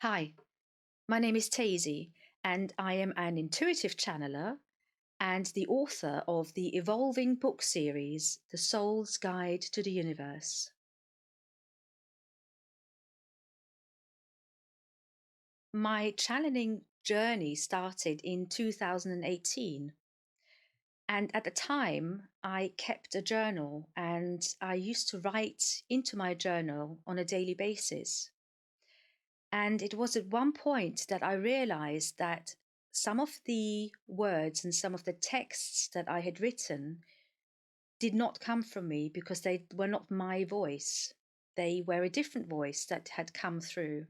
Hi, my name is Tesi, and I am an intuitive channeler and the author of the evolving book series, The Soul's Guide to the Universe. My channeling journey started in 2018, and at the time I kept a journal and I used to write into my journal on a daily basis. And it was at one point that I realized that some of the words and some of the texts that I had written did not come from me because they were not my voice. They were a different voice that had come through.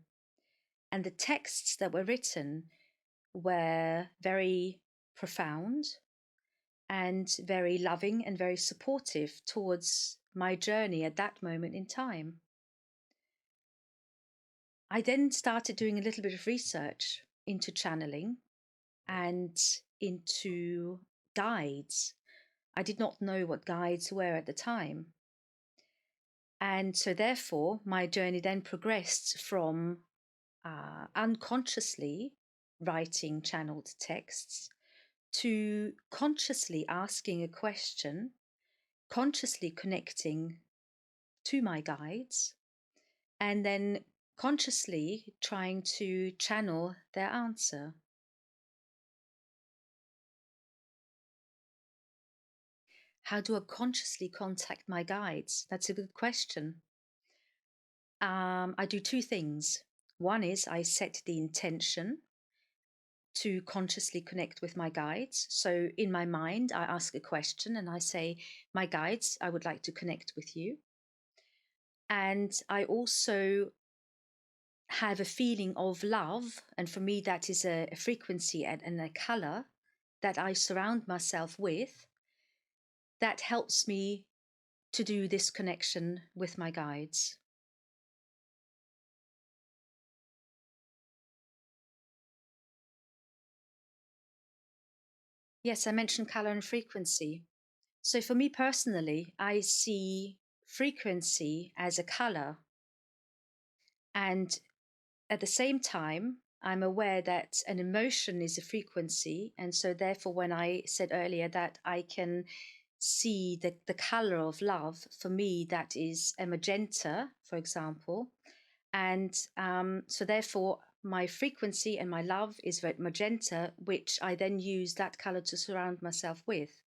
And the texts that were written were very profound and very loving and very supportive towards my journey at that moment in time. I then started doing a little bit of research into channeling and into guides. I did not know what guides were at the time. And so, therefore, my journey then progressed from unconsciously writing channeled texts to consciously asking a question, consciously connecting to my guides, and then consciously trying to channel their answer. How do I consciously contact my guides? That's a good question. I do two things. One is I set the intention to consciously connect with my guides. So in my mind, I ask a question and I say, my guides, I would like to connect with you. And I also have a feeling of love. And for me, that is a frequency and a color that I surround myself with that helps me to do this connection with my guides. Yes, I mentioned color and frequency. So for me personally, I see frequency as a color. And at the same time, I'm aware that an emotion is a frequency. And so, therefore, when I said earlier that I can see the color of love, for me, that is a magenta, for example. And so, therefore, my frequency and my love is red magenta, which I then use that color to surround myself with.